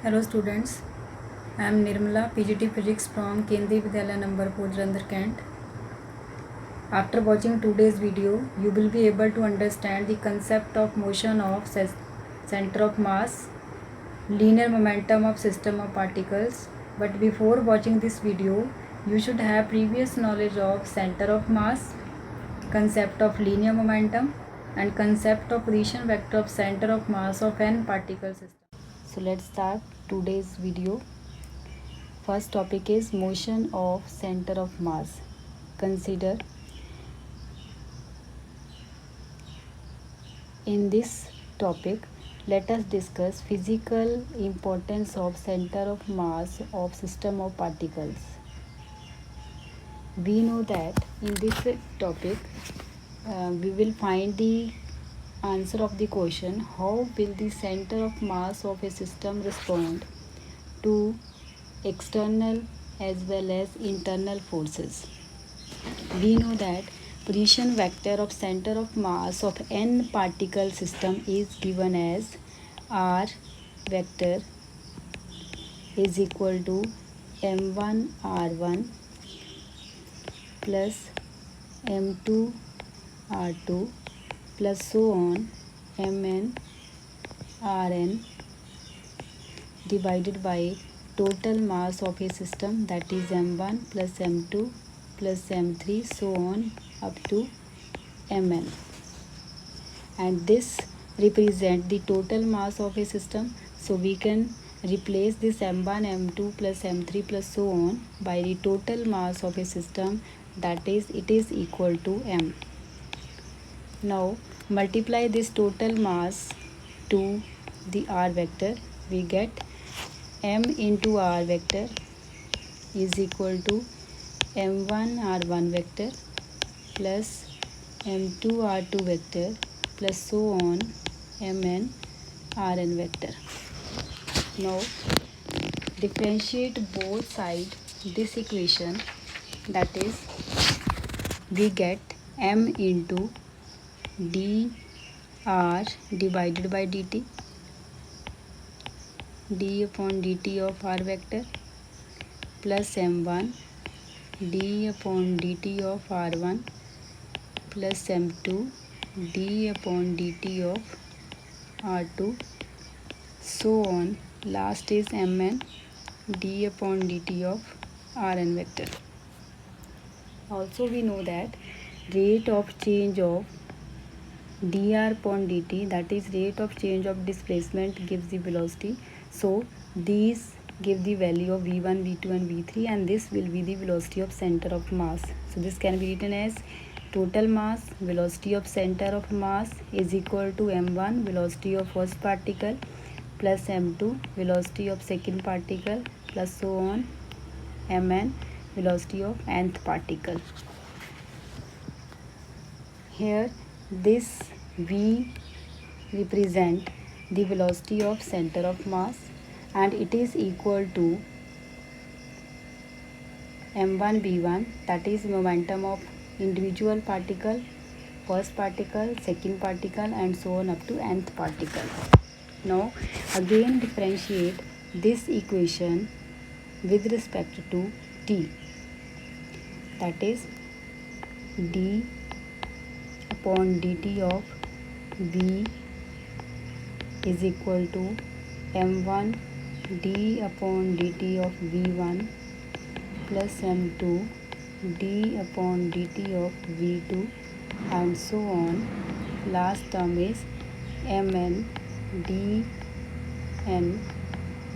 Hello students, I am Nirmala, PGT Physics from Kendriya Vidyalaya number 4, Jalandhar, Kent. After watching today's video, you will be able to understand the concept of motion of center of mass, linear momentum of system of particles. But before watching this video, you should have previous knowledge of center of mass, concept of linear momentum, and concept of position vector of center of mass of n particle system. So let's start today's video. First topic is motion of center of mass. Consider in this topic, let us discuss physical importance of center of mass of system of particles. We know that in this topic we will find the answer of the question, how will the center of mass of a system respond to external as well as internal forces. We know that position vector of center of mass of n particle system is given as r vector is equal to m1 r1 plus m2 r2 plus so on mn rn divided by total mass of a system, that is m1 plus m2 plus m3 so on up to mn, and this represent the total mass of a system. So we can replace this m1 m2 plus m3 plus so on by the total mass of a system, that is it is equal to m. Now multiply this total mass to the r vector, we get m into r vector is equal to m1 r1 vector plus m2 r2 vector plus so on mn rn vector. Now differentiate both sides this equation, that is we get m into dr divided by dt, d upon dt of r vector plus m1 d upon dt of r1 plus m2 d upon dt of r2 so on, last is mn d upon dt of rn vector. Also we know that rate of change of dr upon dt, that is rate of change of displacement, gives the velocity. So these give the value of v1 v2 and v3, and this will be the velocity of center of mass. So this can be written as total mass velocity of center of mass is equal to m1 velocity of first particle plus m2 velocity of second particle plus so on mn velocity of nth particle. Here this v represent the velocity of center of mass, and it is equal to m1 b1, that is momentum of individual particle, first particle, second particle, and so on up to nth particle. Now again differentiate this equation with respect to t, that is d upon dt of v is equal to m1 d upon dt of v1 plus m2 d upon dt of v2 and so on. Last term is mn dn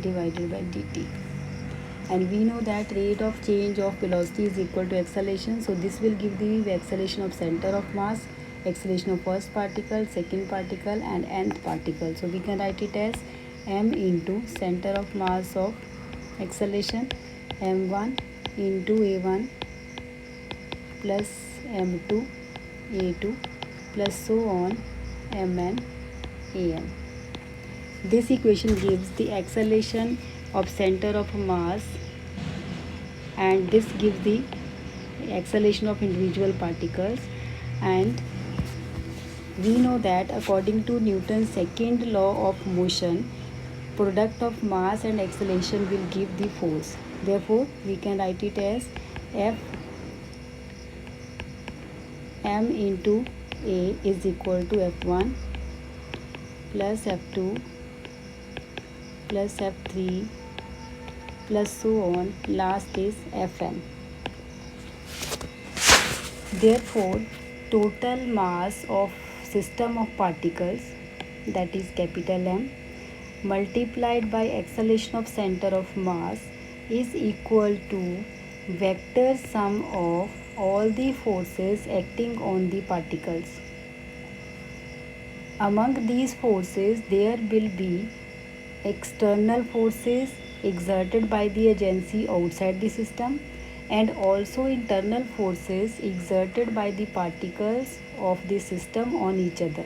divided by dt. And we know that rate of change of velocity is equal to acceleration. So this will give the acceleration of center of mass, acceleration of first particle, second particle, and nth particle. So we can write it as m into center of mass of acceleration, m1 into a1 plus m2 a2 plus so on mn an. This equation gives the acceleration of center of mass, and this gives the acceleration of individual particles. And we know that according to Newton's second law of motion, product of mass and acceleration will give the force. Therefore, we can write it as F m into A is equal to F1 plus F2 plus F3 plus so on. Last is Fn. Therefore, total mass of system of particles, that is capital M, multiplied by acceleration of center of mass is equal to vector sum of all the forces acting on the particles. Among these forces, there will be external forces exerted by the agency outside the system, and also internal forces exerted by the particles of the system on each other.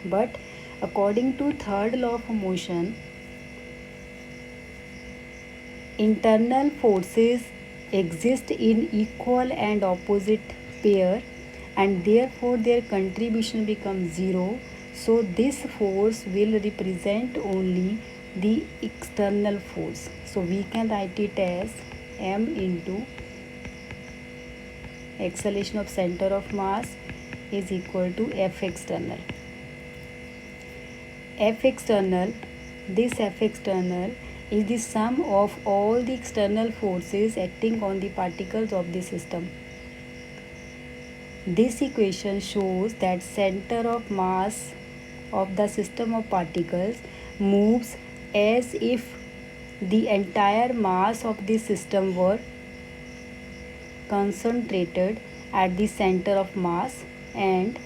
But according to third law of motion, internal forces exist in equal and opposite pair, and therefore their contribution becomes zero. So this force will represent only the external force. So we can write it as m into acceleration of center of mass is equal to F external. F external, this F external is the sum of all the external forces acting on the particles of the system. This equation shows that center of mass of the system of particles moves as if the entire mass of the system were concentrated at the center of mass and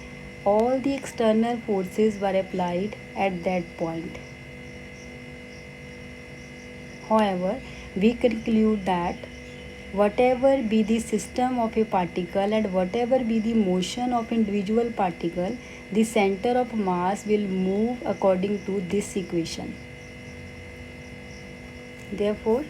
all the external forces were applied at that point. However, we conclude that whatever be the system of a particle and whatever be the motion of individual particle, the center of mass will move according to this equation. Therefore,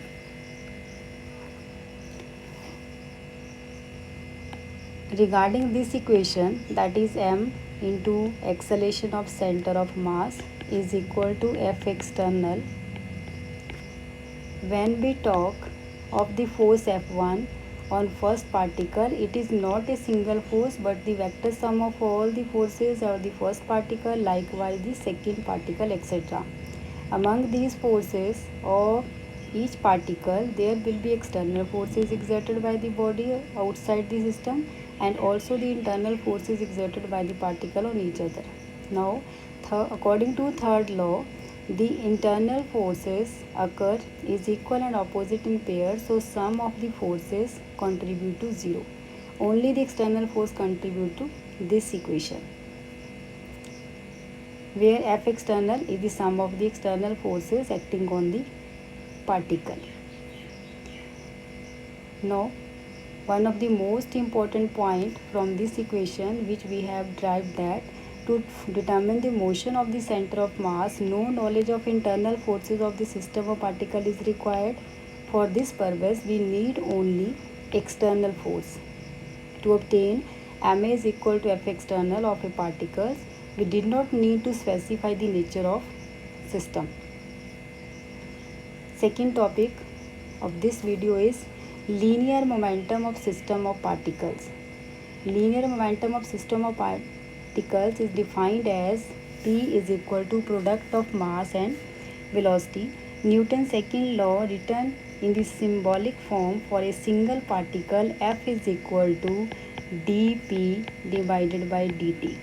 regarding this equation, that is m into acceleration of center of mass is equal to F external. When we talk of the force F1 on first particle, it is not a single force but the vector sum of all the forces of the first particle, likewise the second particle, etc. Among these forces of each particle, there will be external forces exerted by the body outside the system and also the internal forces exerted by the particle on each other. Now, according to third law, the internal forces occur is equal and opposite in pairs, so sum of the forces contribute to 0. Only the external force contribute to this equation, where F external is the sum of the external forces acting on the particle. Now, one of the most important point from this equation which we have derived, that to determine the motion of the center of mass, no knowledge of internal forces of the system of particle is required. For this purpose, we need only external force. To obtain ma is equal to F external of a particle, we did not need to specify the nature of system. Second topic of this video is linear momentum of system of particles. Linear momentum of system of particles is defined as P is equal to product of mass and velocity. Newton's second law, written in the symbolic form for a single particle, F is equal to dP divided by dt.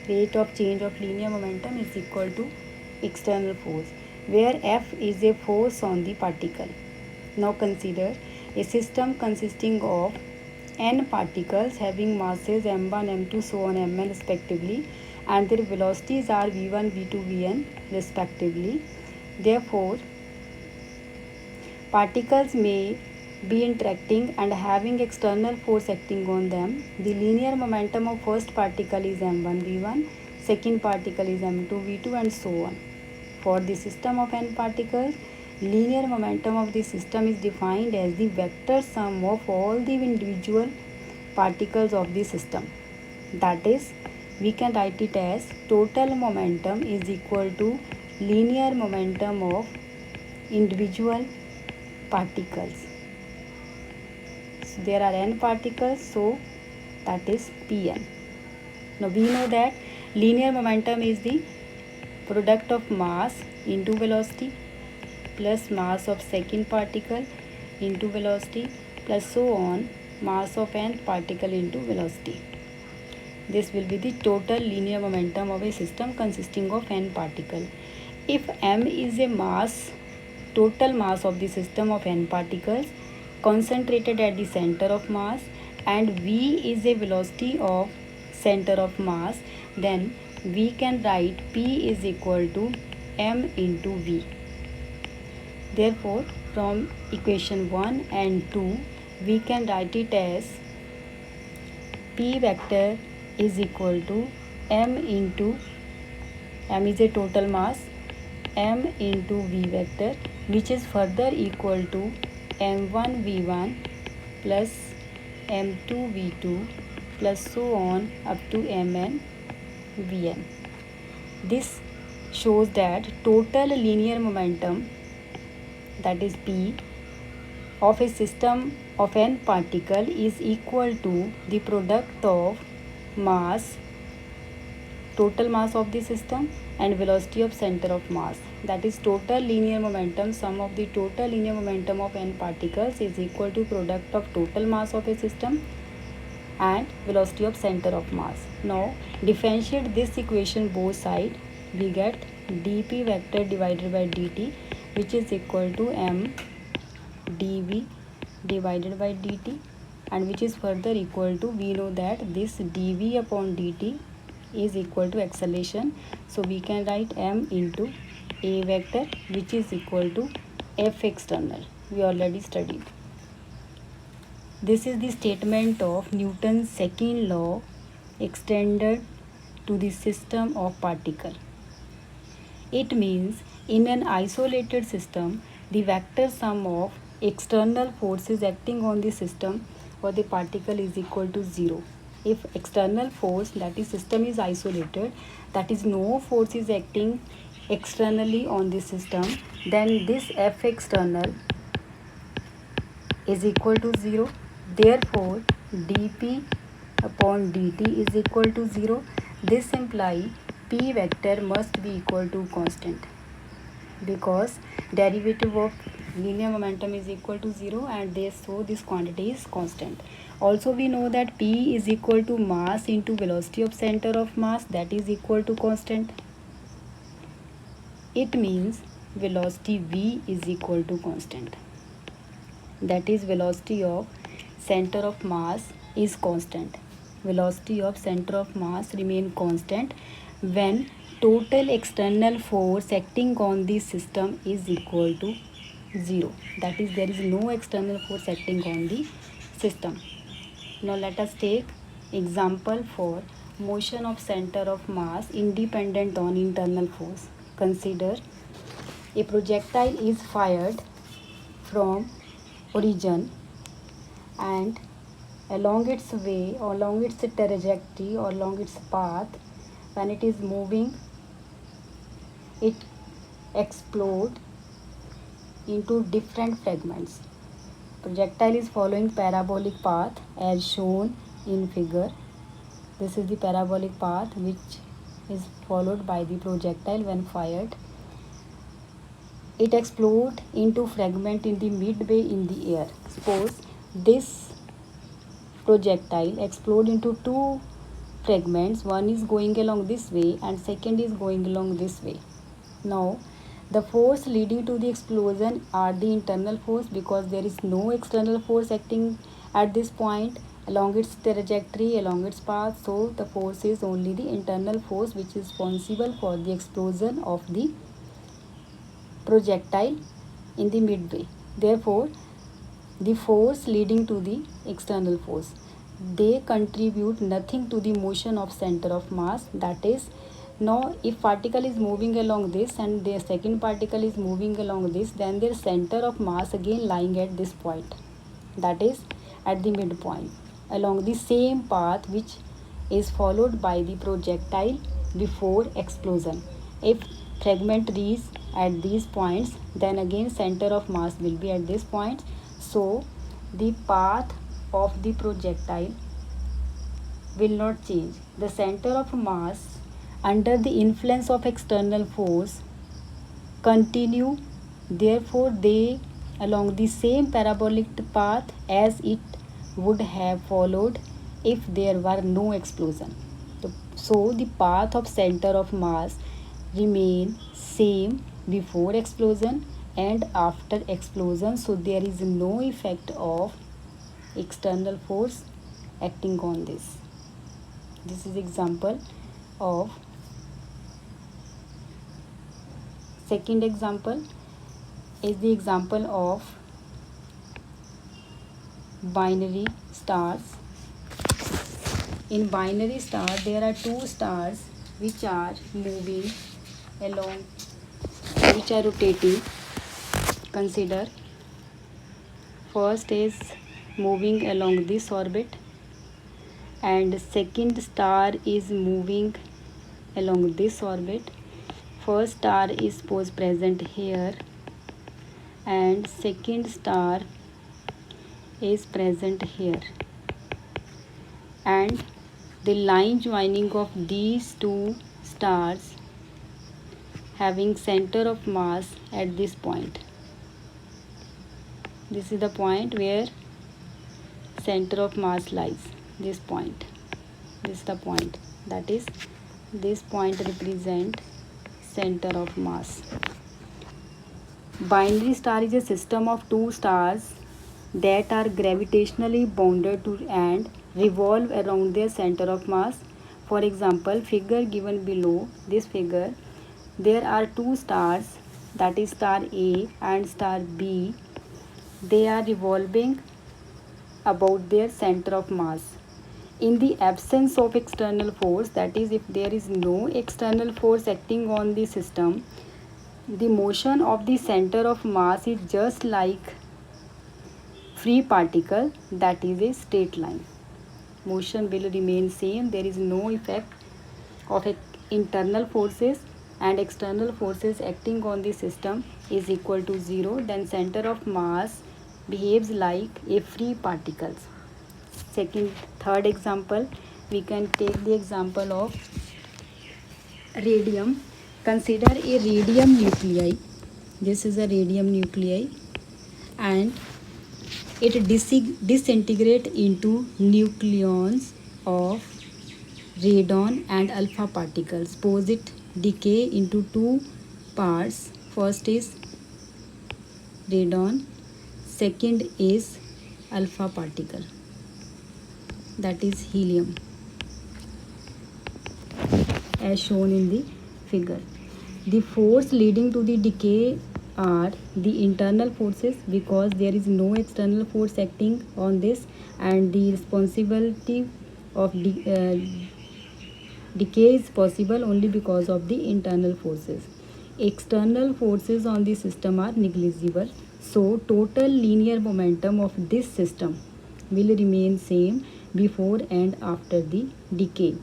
Rate of change of linear momentum is equal to external force, where F is a force on the particle. Now consider a system consisting of n particles having masses m1, m2, so on mn respectively, and their velocities are v1, v2, vn respectively. Therefore, particles may be interacting and having external force acting on them. The linear momentum of first particle is m1, v1, second particle is m2, v2, and so on. For the system of n particles, linear momentum of the system is defined as the vector sum of all the individual particles of the system. That is, we can write it as total momentum is equal to linear momentum of individual particles. So there are n particles, so that is Pn. Now we know that linear momentum is the product of mass into velocity plus mass of second particle into velocity plus so on mass of nth particle into velocity. This will be the total linear momentum of a system consisting of n particles. If m is a mass, total mass of the system of n particles concentrated at the center of mass, and v is a velocity of center of mass, then we can write P is equal to m into v. Therefore, from equation 1 and 2, we can write it as P vector is equal to m into, m is a total mass, m into v vector, which is further equal to m1 v1 plus m2 v2 plus so on up to mn vn. This shows that total linear momentum, that is P, of a system of n particle is equal to the product of mass, total mass of the system, and velocity of center of mass. That is total linear momentum, sum of the total linear momentum of n particles is equal to product of total mass of a system and velocity of center of mass. Now differentiate this equation both sides, we get dp vector divided by dt, which is equal to m dv divided by dt, and which is further equal to, we know that this dv upon dt is equal to acceleration, so we can write m into a vector, which is equal to f external. We already studied. This is the statement of Newton's second law extended to the system of particle. It means in an isolated system, the vector sum of external forces acting on the system or the particle is equal to 0. If external force, that is system is isolated, that is no force is acting externally on the system, then this F external is equal to 0. Therefore, dp upon dt is equal to 0. This implies p vector must be equal to constant, because derivative of linear momentum is equal to 0, and so this quantity is constant. Also we know that P is equal to mass into velocity of center of mass, that is equal to constant. It means velocity V is equal to constant. That is velocity of center of mass is constant. Velocity of center of mass remain constant when total external force acting on the system is equal to 0. That is, there is no external force acting on the system. Now let us take example for motion of center of mass independent on internal force. Consider a projectile is fired from origin, and along its way, or along its trajectory, or along its path, when it is moving, it explodes into different fragments. Projectile is following parabolic path as shown in figure. This is the parabolic path which is followed by the projectile when fired. It explodes into fragment in the midway in the air. Suppose this projectile explode into two fragments, one is going along this way and second is going along this way. Now the force leading to the explosion are the internal force, because there is no external force acting at this point along its trajectory, along its path, so the force is only the internal force which is responsible for the explosion of the projectile in the midway. Therefore, the force leading to the external force, they contribute nothing to the motion of center of mass. That is, now if particle is moving along this and the second particle is moving along this, then their center of mass again lying at this point, that is at the midpoint, along the same path which is followed by the projectile before explosion. If fragment reach at these points, then again center of mass will be at this point. So the path of the projectile will not change. The center of mass under the influence of external force continue, therefore they along the same parabolic path as it would have followed if there were no explosion. So the path of center of mass remain same before explosion and after explosion, so there is no effect of external force acting on this. This is example of second example is the example of binary stars. In binary star there are two stars which are moving along, which are rotating. Consider first is moving along this orbit and second star is moving along this orbit. First star is suppose present here and second star is present here, and the line joining of these two stars having center of mass at this point. This is the point where center of mass lies. This point, this is the point, that is this point represent center of mass. Binary star is a system of two stars that are gravitationally bounded to and revolve around their center of mass. For example, figure given below, this figure, there are two stars, that is star A and star B. They are revolving about their center of mass. In the absence of external force, that is if there is no external force acting on the system, the motion of the center of mass is just like free particle, that is a straight line. Motion will remain same. There is no effect of internal forces and external forces acting on the system is equal to 0. Then center of mass behaves like a free particle. Third example, we can take the example of radium. Consider a radium nuclei. This is a radium nuclei and it disintegrate into nucleons of radon and alpha particles. Suppose it decay into two parts. First is radon, second is alpha particle, that is helium, as shown in the figure. The force leading to the decay are the internal forces because there is no external force acting on this, and the responsibility of decay is possible only because of the internal forces. External forces on the system are negligible, so total linear momentum of this system will remain same before and after the decay.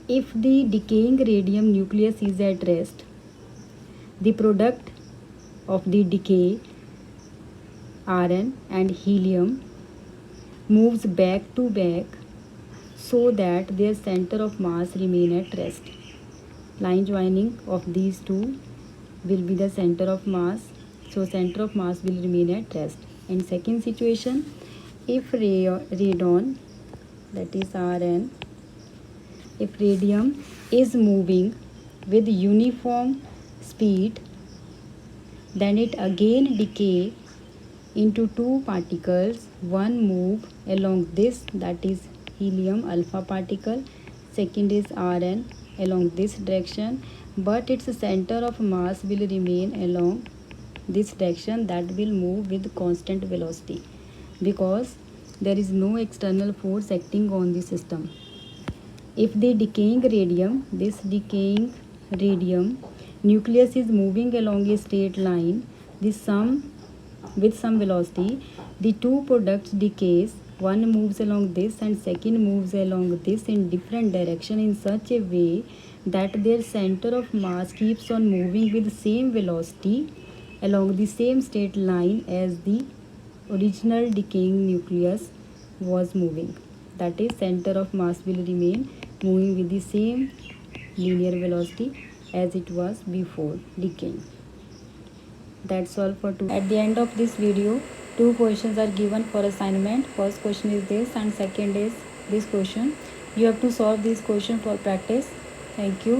If the decaying radium nucleus is at rest, the product of the decay, Rn and helium, moves back to back so that their center of mass remain at rest. Line joining of these two will be the center of mass, so center of mass will remain at rest. In second situation, if radon, that is Rn, if radium is moving with uniform speed, then it again decay into two particles. One move along this, that is helium alpha particle, second is Rn along this direction, but its center of mass will remain along this direction, that will move with constant velocity because there is no external force acting on the system. If the decaying radium, this decaying radium nucleus is moving along a straight line, with some velocity, the two products decays. One moves along this and second moves along this in different direction in such a way that their center of mass keeps on moving with the same velocity along the same straight line as the original decaying nucleus was moving. That is, center of mass will remain moving with the same linear velocity as it was before decaying. That's all for today. At the end of this video, two questions are given for assignment. First question is this and second is this question. You have to solve this question for practice. Thank you.